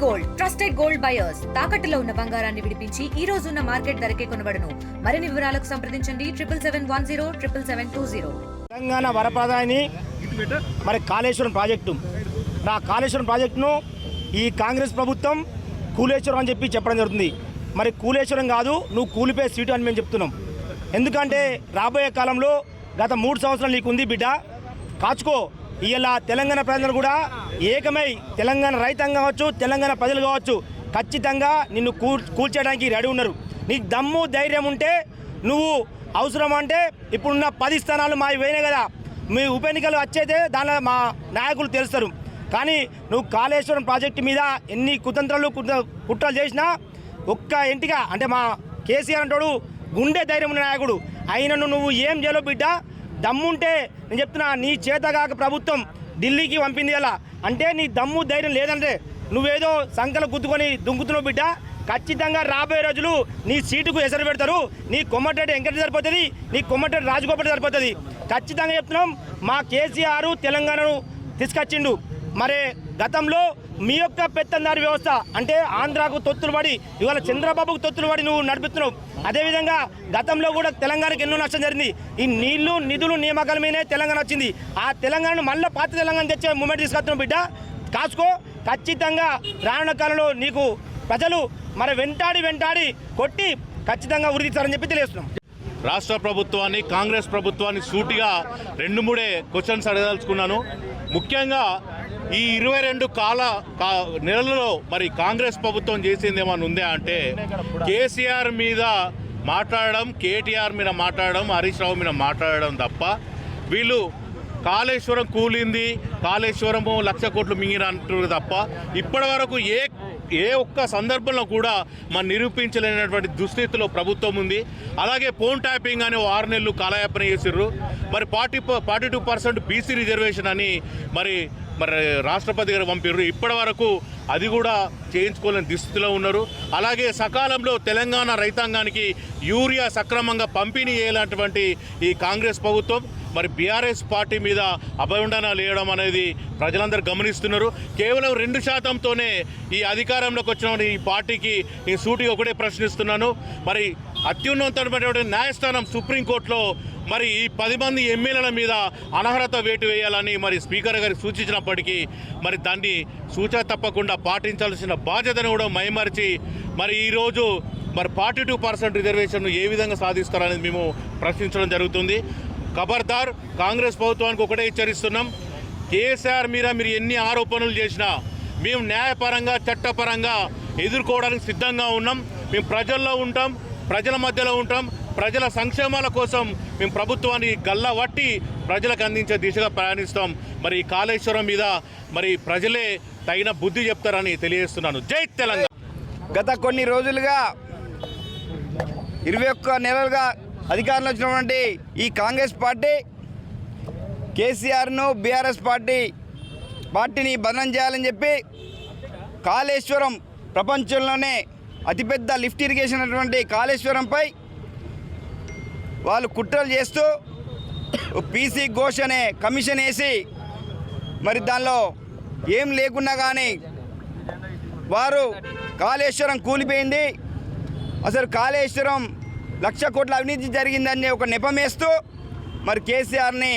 Gold trusted gold buyers తాకట్టులో ఉన్న బంగారాన్ని విడిపించి ఈ రోజు ఉన్న మార్కెట్ ధరకే కొనబడును. మరిన్ని వివరాలకు సంప్రదించండి 7710777720. తెలంగాణ వరప్రదాయని మరి కాళేశ్వరం ప్రాజెక్టు నా కాళేశ్వరం ప్రాజెక్టును ఈ కాంగ్రెస్ ప్రభుత్వం కూలేశ్వరం అని చెప్పడం జరుగుతుంది. మరి కూలేశ్వరం కాదు, నువ్వు కూలిపోయే సీటు అని మేము చెప్తున్నాం. ఎందుకంటే రాబోయే కాలంలో గత 3 సంవత్సరాలు నీకు ఉంది బిడ్డ, కాచుకో. ఇలా తెలంగాణ ప్రజలు కూడా ఏకమై తెలంగాణ రైతాంగం కావచ్చు, తెలంగాణ ప్రజలు కావచ్చు, ఖచ్చితంగా నిన్ను కూల్చేయడానికి రెడీ ఉన్నారు. నీకు దమ్ము ధైర్యం ఉంటే నువ్వు అవసరం అంటే ఇప్పుడున్న 10 స్థానాలు మావి పోయినాయి కదా, మీ ఉప ఎన్నికలు వచ్చేదే దానిలో మా నాయకులు తెలుస్తారు. కానీ నువ్వు కాళేశ్వరం ప్రాజెక్టు మీద ఎన్ని కుతంత్రాలు కుట్రలు చేసినా ఒక్క ఇంటిగా అంటే మా కేసీఆర్ అంటాడు గుండె ధైర్యం ఉన్న నాయకుడు అయినను నువ్వు ఏం చేయలో బిడ్డ. దమ్ముంటే నేను చెప్తున్నా, నీ చేతగాక ప్రభుత్వం ఢిల్లీకి పంపింది అలా అంటే నీ దమ్ము ధైర్యం లేదంటే నువ్వేదో సంకలు గుద్దుకొని దుంకుతున్నావు బిడ్డ. ఖచ్చితంగా రాబోయే రోజులు నీ సీటుకు ఎసరు పెడతారు. నీ కొమ్మటిరెడ్డి వెంకటరెడ్డి సరిపోతుంది, నీ కొమ్మటిరెడ్డి రాజగోపాల్ సరిపోతుంది. ఖచ్చితంగా చెప్తున్నాం, మా కేసీఆర్ తెలంగాణను తీసుకొచ్చిండు. మరి గతంలో మీ యొక్క పెత్తందారి వ్యవస్థ అంటే ఆంధ్రాకు తొత్తులు పడి ఇవాళ చంద్రబాబుకు తొత్తులు పడి నువ్వు నడిపిస్తున్నావు. అదేవిధంగా గతంలో కూడా తెలంగాణకు ఎన్నో నష్టం జరిగింది. ఈ నీళ్లు నిధులు నియామకాల మీదనే తెలంగాణ వచ్చింది. ఆ తెలంగాణను మళ్ళీ పాత తెలంగాణ తెచ్చే మూమెంట్ తీసుకొస్తున్నావు బిడ్డ, కాసుకో. ఖచ్చితంగా రానున్న కాలంలో నీకు ప్రజలు మరి వెంటాడి కొట్టి ఖచ్చితంగా ఉరిదిస్తారని చెప్పి తెలియజేస్తున్నాం. రాష్ట్ర ప్రభుత్వాన్ని కాంగ్రెస్ ప్రభుత్వాన్ని సూటిగా 2-3 క్వశ్చన్స్ అడగదలుచుకున్నాను. ముఖ్యంగా ఈ 22 నెలలలో మరి కాంగ్రెస్ ప్రభుత్వం చేసింది ఏమన్నా ఉందా అంటే కేసీఆర్ మీద మాట్లాడడం, కేటీఆర్ మీద మాట్లాడడం, హరీష్ రావు మీద మాట్లాడడం తప్ప వీళ్ళు కాళేశ్వరం కూలింది, కాళేశ్వరము 1,00,000 కోట్లు మింగిన అంటారు తప్ప ఇప్పటి వరకు ఏ ఒక్క సందర్భంలో కూడా మనం నిరూపించలేనటువంటి దుస్థితిలో ప్రభుత్వం ఉంది. అలాగే ఫోన్ ట్యాపింగ్ అని 6 నెలలు కాలయాపన చేసిర్రు. మరి 42% బీసీ రిజర్వేషన్ అని మరి రాష్ట్రపతి గారు పంపిర్రు. ఇప్పటి వరకు అది కూడా చేయించుకోలేని దుస్థితిలో ఉన్నారు. అలాగే సకాలంలో తెలంగాణ రైతాంగానికి యూరియా సక్రమంగా పంపిణీ చేయాలన్నటువంటి ఈ కాంగ్రెస్ ప్రభుత్వం మరి బీఆర్ఎస్ పార్టీ మీద అభయండనాలు వేయడం అనేది ప్రజలందరూ గమనిస్తున్నారు. కేవలం 2%తోనే ఈ అధికారంలోకి వచ్చిన ఈ పార్టీకి నేను సూటిగా ఒకటే ప్రశ్నిస్తున్నాను. మరి అత్యున్నతమైనటువంటి న్యాయస్థానం సుప్రీంకోర్టులో మరి ఈ 10 మంది ఎమ్మెల్యేల మీద అనర్హత వేటు వేయాలని మరి స్పీకర్ గారు సూచించినప్పటికీ మరి దాన్ని సూచన తప్పకుండా పాటించాల్సిన బాధ్యతను కూడా మైమరిచి మరి ఈరోజు మరి 42% రిజర్వేషన్ను ఏ విధంగా సాధిస్తారనేది మేము ప్రశ్నించడం జరుగుతుంది. ఖబర్దార్, కాంగ్రెస్ ప్రభుత్వానికి ఒకటే హెచ్చరిస్తున్నాం, కేసీఆర్ మీద మీరు ఎన్ని ఆరోపణలు చేసినా మేము న్యాయపరంగా చట్టపరంగా ఎదుర్కోవడానికి సిద్ధంగా ఉన్నాం. మేము ప్రజల్లో ఉంటాం, ప్రజల మధ్యలో ఉంటాం, ప్రజల సంక్షేమాల కోసం మేము ప్రభుత్వాన్ని గల్లవట్టి ప్రజలకు అందించే దిశగా ప్రయాణిస్తాం. మరి ఈ కాళేశ్వరం మీద మరి ప్రజలే తగిన బుద్ధి చెప్తారని తెలియజేస్తున్నాను. జై తెలంగాణ. గత కొన్ని రోజులుగా 21 నెలలుగా అధికారంలో వచ్చినటువంటి ఈ కాంగ్రెస్ పార్టీ కేసీఆర్ను బీఆర్ఎస్ పార్టీని బదనం చేయాలని చెప్పి కాళేశ్వరం ప్రపంచంలోనే అతిపెద్ద లిఫ్ట్ ఇరిగేషన్ అటువంటి కాళేశ్వరంపై వాళ్ళు కుట్రలు చేస్తూ పీసీ ఘోష్ అనే కమిషన్ వేసి మరి దానిలో ఏం లేకున్నా కానీ వారు కాళేశ్వరం కూలిపోయింది, అసలు కాళేశ్వరం 1,00,000 కోట్ల అవినీతి జరిగిందని ఒక నెపం వేస్తూ మరి కేసీఆర్ని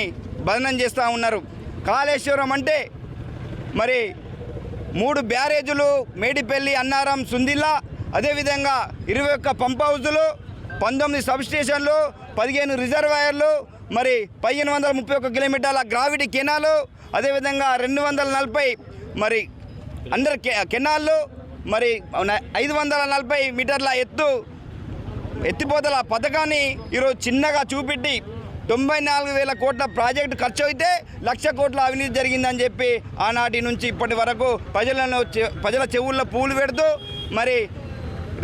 బదనం చేస్తూ ఉన్నారు. కాళేశ్వరం అంటే మరి 3 బ్యారేజులు, మేడిపల్లి, అన్నారం, సుందిల్లా, అదేవిధంగా 21 పంప్ హౌజులు, 19 సబ్స్టేషన్లు, 15 రిజర్వాయర్లు, మరి 1531 కిలోమీటర్ల గ్రావిటీ కెనాలు, అదేవిధంగా 240 మరి అండర్ కెనాళ్ళు, మరి 540 మీటర్ల ఎత్తిపోతల పథకాన్ని ఈరోజు చిన్నగా చూపెట్టి 94,000 కోట్ల ప్రాజెక్టు ఖర్చు అయితే 1,00,000 కోట్ల అవినీతి జరిగిందని చెప్పి ఆనాటి నుంచి ఇప్పటి వరకు ప్రజల చెవుల్లో పూలు పెడుతూ మరి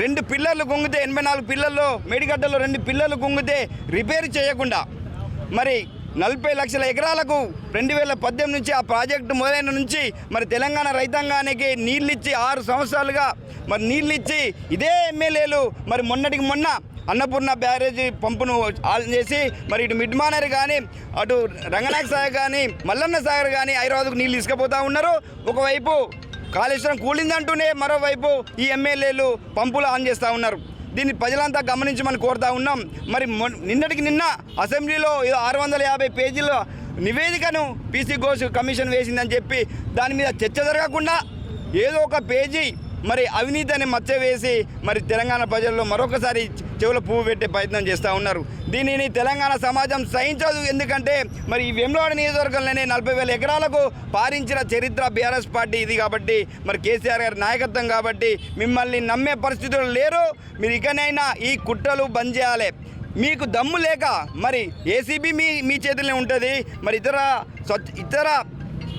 2 పిల్లర్లు కుంగితే 84 పిల్లర్లు మేడిగడ్డలో 2 పిల్లర్లు కుంగితే రిపేర్ చేయకుండా మరి 40 లక్షల ఎకరాలకు 2018 నుంచి ఆ ప్రాజెక్టు మొదలైన నుంచి మరి తెలంగాణ రైతాంగానికి నీళ్ళిచ్చి 6 సంవత్సరాలుగా మరి నీళ్ళిచ్చి ఇదే ఎమ్మెల్యేలు మరి మొన్నటికి మొన్న అన్నపూర్ణ బ్యారేజీ పంపును ఆన్ చేసి మరి ఇటు మిడ్ మానేరు కానీ అటు రంగనాయక సాగర్ కానీ మల్లన్న సాగర్ కానీ హైదరాబాద్కు నీళ్ళు తీసుకుపోతూ ఉన్నారు. ఒకవైపు కాళేశ్వరం కూలిందంటూనే మరోవైపు ఈ ఎమ్మెల్యేలు పంపులు ఆన్ చేస్తూ ఉన్నారు. దీన్ని ప్రజలంతా గమనించమని కోరుతా ఉన్నాం. మరి నిన్నటికి నిన్న అసెంబ్లీలో 650 పేజీల నివేదికను పీసీ ఘోష్ కమిషన్ వేసిందని చెప్పి దాని మీద చర్చ జరగకుండా ఏదో ఒక పేజీ మరి అవినీతి అని మచ్చ వేసి మరి తెలంగాణ ప్రజల్లో మరొకసారి చెవుల పువ్వు పెట్టే ప్రయత్నం చేస్తూ ఉన్నారు. దీనిని తెలంగాణ సమాజం సహించదు. ఎందుకంటే మరి ఈ వేములవాడ నియోజకవర్గంలోనే 40,000 ఎకరాలకు పారించిన చరిత్ర బీఆర్ఎస్ పార్టీ ఇది కాబట్టి మరి కేసీఆర్ గారి నాయకత్వం కాబట్టి మిమ్మల్ని నమ్మే పరిస్థితులు లేరు. మీరు ఇకనైనా ఈ కుట్రలు బంద్ చేయాలి. మీకు దమ్ము లేక మరి ఏసీబీ మీ చేతిలో ఉంటుంది, మరి ఇతర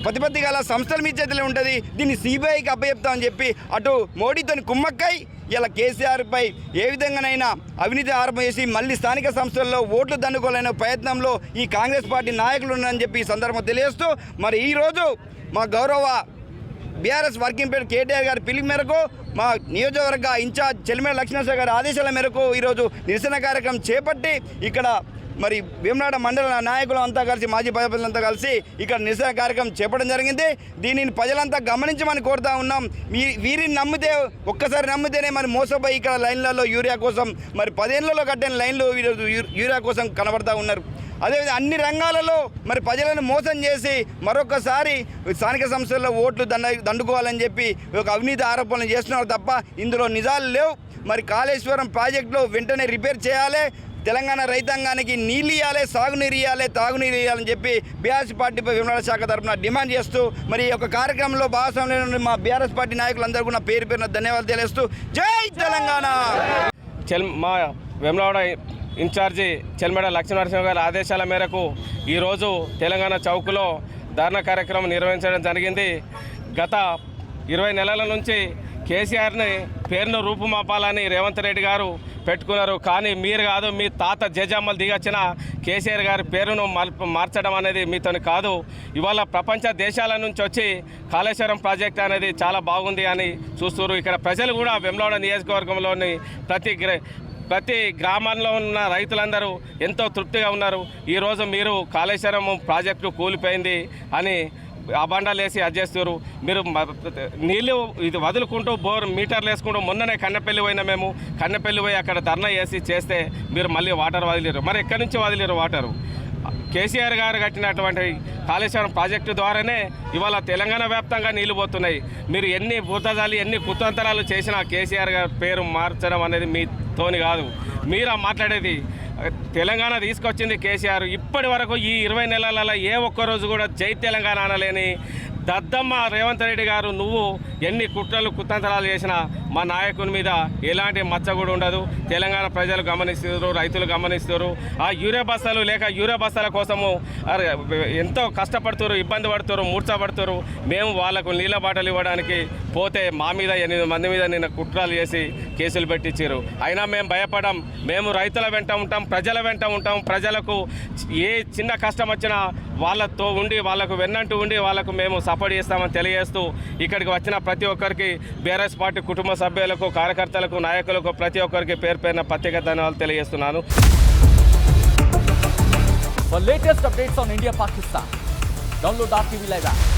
ప్రతిపత్తి గల సంస్థలు మీ చేతిలో ఉంటుంది. దీన్ని సిబిఐకి అప్పచెప్తామని చెప్పి అటు మోడీతోని కుమ్మక్కై ఇలా కేసీఆర్పై ఏ విధంగానైనా అవినీతి ఆరోపణ చేసి మళ్ళీ స్థానిక సంస్థల్లో ఓట్లు దండుకోలేని ప్రయత్నంలో ఈ కాంగ్రెస్ పార్టీ నాయకులు ఉన్నారని చెప్పి ఈ సందర్భంగా తెలియజేస్తూ మరి ఈరోజు మా గౌరవ బీఆర్ఎస్ వర్కింగ్ ప్రెసిడెంట్ కేటీఆర్ గారి పిలుపు మేరకు మా నియోజకవర్గ ఇన్ఛార్జ్ చెల్లిమేడ లక్ష్మణరావు గారి ఆదేశాల మేరకు ఈరోజు నిరసన కార్యక్రమం చేపట్టి ఇక్కడ మరి వేములవాడ మండల నాయకులు అంతా కలిసి మాజీ ప్రజలంతా కలిసి ఇక్కడ నిరసన కార్యక్రమం చేపట్టడం జరిగింది. దీనిని ప్రజలంతా గమనించమని కోరుతా ఉన్నాం. వీరిని నమ్మితే ఒక్కసారి నమ్మితేనే మరి మోసపోయి ఇక్కడ లైన్లలో యూరియా కోసం మరి 10 ఏళ్లలో కట్టిన లైన్లు యూరియా కోసం కనబడతా ఉన్నారు. అదేవిధంగా అన్ని రంగాలలో మరి ప్రజలను మోసం చేసి మరొకసారి స్థానిక సంస్థల్లో ఓట్లు దండుకోవాలని చెప్పి ఒక అవినీతి ఆరోపణలు చేస్తున్నారు తప్ప ఇందులో నిజాలు లేవు. మరి కాళేశ్వరం ప్రాజెక్టులో వెంటనే రిపేర్ చేయాలి, తెలంగాణ రైతాంగానికి నీళ్ళు ఇవ్వాలి, సాగునీరు ఇవ్వాలి, తాగునీరు ఇవ్వాలని చెప్పి బీఆర్ఎస్ పార్టీపై వేములవాడ శాఖ తరఫున డిమాండ్ చేస్తూ మరి ఈ యొక్క కార్యక్రమంలో భాగస్వామ్యం మా బీఆర్ఎస్ పార్టీ నాయకులందరూ కూడా పేరు పేరున ధన్యవాదాలు తెలియజేస్తూ జై తెలంగాణ. మా వేములవాడ ఇన్ఛార్జి చెల్లిమేడ లక్ష్మీనరసింహ గారి ఆదేశాల మేరకు ఈరోజు తెలంగాణ చౌక్లో ధర్నా కార్యక్రమం నిర్వహించడం జరిగింది. గత 20 నెలల నుంచి కేసీఆర్ని పేరును రూపుమాపాలని రేవంత్ రెడ్డి గారు పెట్టుకున్నారు. కానీ మీరు కాదు, మీ తాత జేజమ్మలు దిగొచ్చిన కేసీఆర్ గారి పేరును మార్చడం అనేది మీతోని కాదు. ఇవాళ ప్రపంచ దేశాల నుంచి వచ్చి కాళేశ్వరం ప్రాజెక్ట్ అనేది చాలా బాగుంది అని చూస్తున్నారు. ఇక్కడ ప్రజలు కూడా వేములవాడ నియోజకవర్గంలోని ప్రతి గ్రామంలో ఉన్న రైతులందరూ ఎంతో తృప్తిగా ఉన్నారు. ఈరోజు మీరు కాళేశ్వరం ప్రాజెక్టు కూలిపోయింది అని అబండాలు వేసి అడ్జేస్తారు. మీరు నీళ్ళు ఇది వదులుకుంటూ మీటర్లు వేసుకుంటూ మొన్ననే కన్నెపల్లి పోయినా మేము కన్నెపల్లి పోయి అక్కడ ధర్నా వేసి చేస్తే మీరు మళ్ళీ వాటర్ వదిలేరు. మరి ఎక్కడి నుంచి వదిలేరు వాటరు? కేసీఆర్ గారు కట్టినటువంటి కాళేశ్వరం ప్రాజెక్టు ద్వారానే ఇవాళ తెలంగాణ వ్యాప్తంగా నీళ్లు పోతున్నాయి. మీరు ఎన్ని భూతజాలి ఎన్ని కుతంత్రాలు చేసినా కేసీఆర్ గారి పేరు మార్చడం అనేది మీతోని కాదు. మీరా మాట్లాడేది తెలంగాణ తీసుకొచ్చింది కేసీఆర్. ఇప్పటి వరకు ఈ 20 నెలలలో ఏ ఒక్కరోజు కూడా జై తెలంగాణ అనలేని దద్దమ్మ రేవంత్ రెడ్డి గారు, నువ్వు ఎన్ని కుట్రలు కుతంత్రాలు చేసినా మా నాయకుని మీద ఎలాంటి మచ్చ కూడా ఉండదు. తెలంగాణ ప్రజలు గమనిస్తారు, రైతులు గమనిస్తారు. ఆ యూరియా బస్తాలు లేక యూరియా బస్తాల కోసము ఎంతో కష్టపడుతారు, ఇబ్బంది పడుతారు, మూర్చబడుతారు. మేము వాళ్ళకు నీళ్ళ బాటలు ఇవ్వడానికి పోతే మా మీద 8 మంది మీద నిన్న కుట్రలు చేసి కేసులు పెట్టించారు. అయినా మేము భయపడం. మేము రైతుల వెంట ఉంటాం, ప్రజల వెంట ఉంటాం. ప్రజలకు ఏ చిన్న కష్టం వచ్చినా వాళ్ళతో ఉండి వాళ్ళకు వెన్నంటూ ఉండి వాళ్ళకు మేము సపోర్ట్ చేస్తామని తెలియజేస్తూ ఇక్కడికి వచ్చిన ప్రతి ఒక్కరికి బీఆర్ఎస్ పార్టీ కుటుంబ సభ్యులకు, కార్యకర్తలకు, నాయకులకు ప్రతి ఒక్కరికి పేరు పేరున ప్రత్యేక ధన్యవాదాలు తెలియజేస్తున్నాను. For latest updates on India Pakistan, download our TV Live app